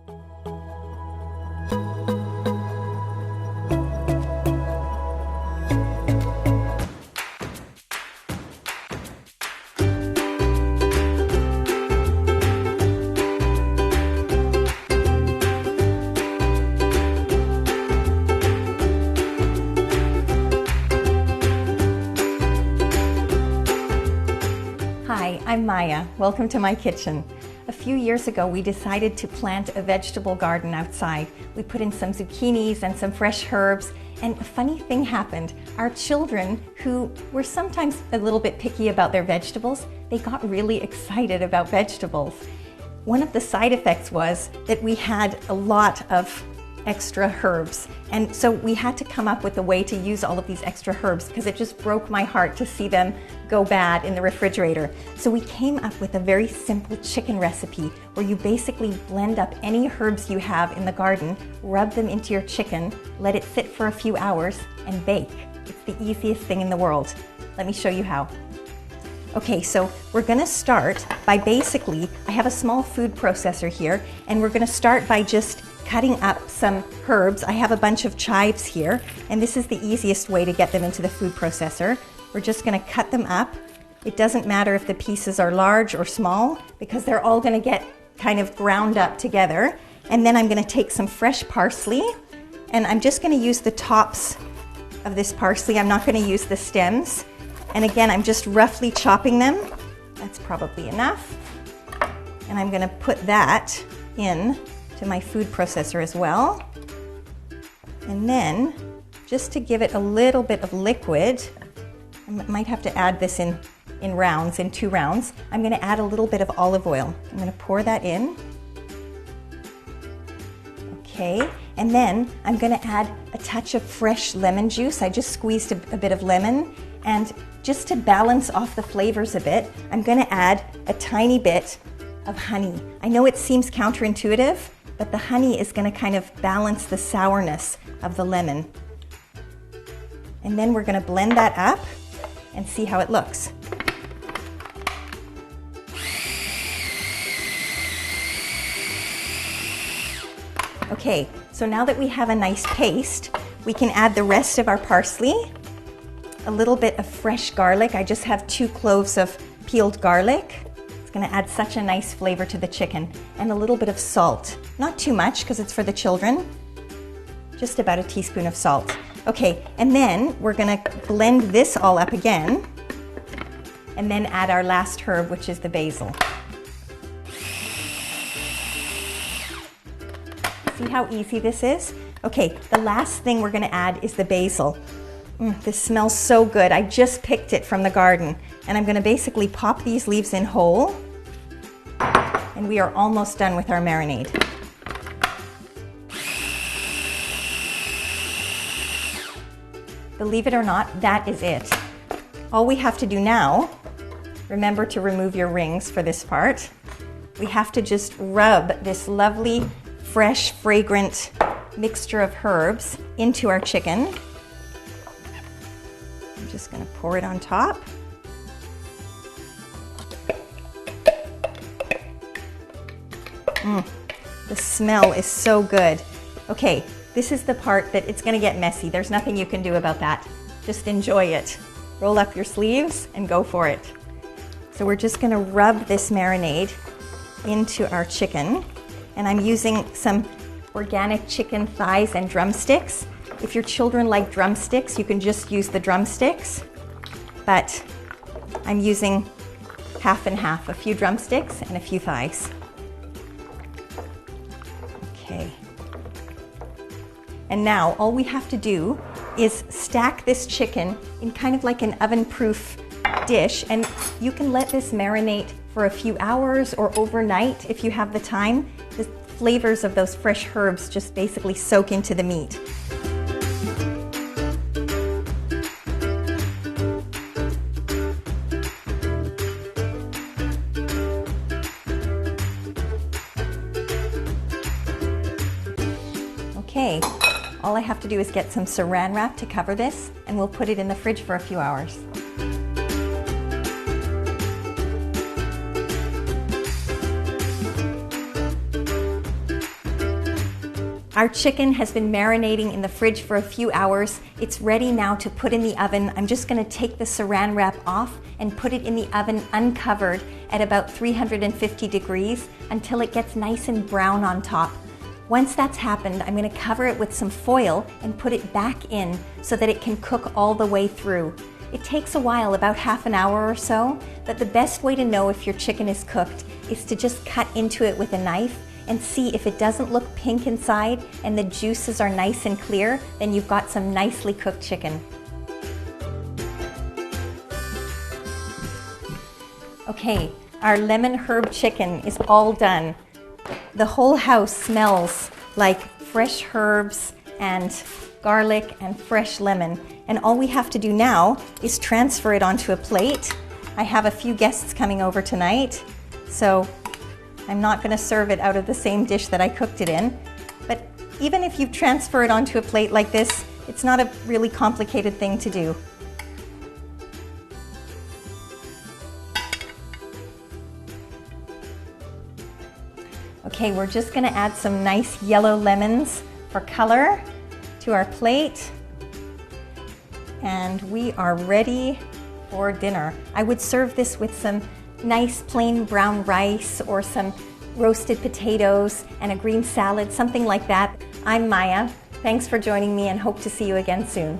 Hi, I'm Maya. Welcome to my kitchen. A few years ago, we decided to plant a vegetable garden outside. We put in some zucchinis and some fresh herbs, and a funny thing happened. Our children, who were sometimes a little bit picky about their vegetables, they got really excited about vegetables. One of the side effects was that we had a lot of extra herbs, and so we had to come up with a way to use all of these extra herbs because it just broke my heart to see them go bad in the refrigerator. So we came up with a very simple chicken recipe where you basically blend up any herbs you have in the garden, rub them into your chicken, let it sit for a few hours, and bake. It's the easiest thing in the world. Let me show you how. Okay, so we're gonna start by I have a small food processor here, and we're gonna start by just cutting up some herbs. I have a bunch of chives here, and this is the easiest way to get them into the food processor. We're just gonna cut them up. It doesn't matter if the pieces are large or small because they're all gonna get kind of ground up together. And then I'm gonna take some fresh parsley, and I'm just gonna use the tops of this parsley. I'm not gonna use the stems. And again, I'm just roughly chopping them. That's probably enough. And I'm gonna put that in to my food processor as well. And then, just to give it a little bit of liquid, I might have to add this in rounds, in 2 rounds. I'm gonna add a little bit of olive oil. I'm gonna pour that in. Okay, and then I'm gonna add a touch of fresh lemon juice. I just squeezed a bit of lemon, and just to balance off the flavors a bit, I'm gonna add a tiny bit of honey. I know it seems counterintuitive, but the honey is gonna kind of balance the sourness of the lemon. And then we're gonna blend that up and see how it looks. Okay, so now that we have a nice paste, we can add the rest of our parsley, a little bit of fresh garlic. I just have 2 cloves of peeled garlic. It's gonna add such a nice flavor to the chicken, and a little bit of salt. Not too much because it's for the children, just about a teaspoon of salt. Okay, and then we're gonna blend this all up again, and then add our last herb, which is the basil. See how easy this is? Okay, the last thing we're gonna add is the basil. This smells so good. I just picked it from the garden, and I'm gonna basically pop these leaves in whole, and we are almost done with our marinade. Believe it or not, that is it. All we have to do now, remember to remove your rings for this part, we have to just rub this lovely, fresh, fragrant mixture of herbs into our chicken. I'm just gonna pour it on top. The smell is so good. Okay, this is the part that it's gonna get messy. There's nothing you can do about that. Just enjoy it. Roll up your sleeves and go for it. So we're just gonna rub this marinade into our chicken, and I'm using some organic chicken thighs and drumsticks. If your children like drumsticks, you can just use the drumsticks, but I'm using half and half, a few drumsticks and a few thighs. Okay. And now all we have to do is stack this chicken in kind of like an oven-proof dish, and you can let this marinate for a few hours or overnight if you have the time. The flavors of those fresh herbs just basically soak into the meat. Okay, all I have to do is get some saran wrap to cover this, and we'll put it in the fridge for a few hours. Our chicken has been marinating in the fridge for a few hours. It's ready now to put in the oven. I'm just going to take the saran wrap off and put it in the oven uncovered at about 350 degrees until it gets nice and brown on top. Once that's happened, I'm going to cover it with some foil and put it back in so that it can cook all the way through. It takes a while, about half an hour or so, but the best way to know if your chicken is cooked is to just cut into it with a knife and see if it doesn't look pink inside and the juices are nice and clear, then you've got some nicely cooked chicken. Okay, our lemon herb chicken is all done. The whole house smells like fresh herbs and garlic and fresh lemon. And all we have to do now is transfer it onto a plate. I have a few guests coming over tonight, so I'm not going to serve it out of the same dish that I cooked it in. But even if you transfer it onto a plate like this, it's not a really complicated thing to do. Okay, we're just going to add some nice yellow lemons for color to our plate. And we are ready for dinner. I would serve this with some nice plain brown rice or some roasted potatoes and a green salad, something like that. I'm Maya. Thanks for joining me and hope to see you again soon.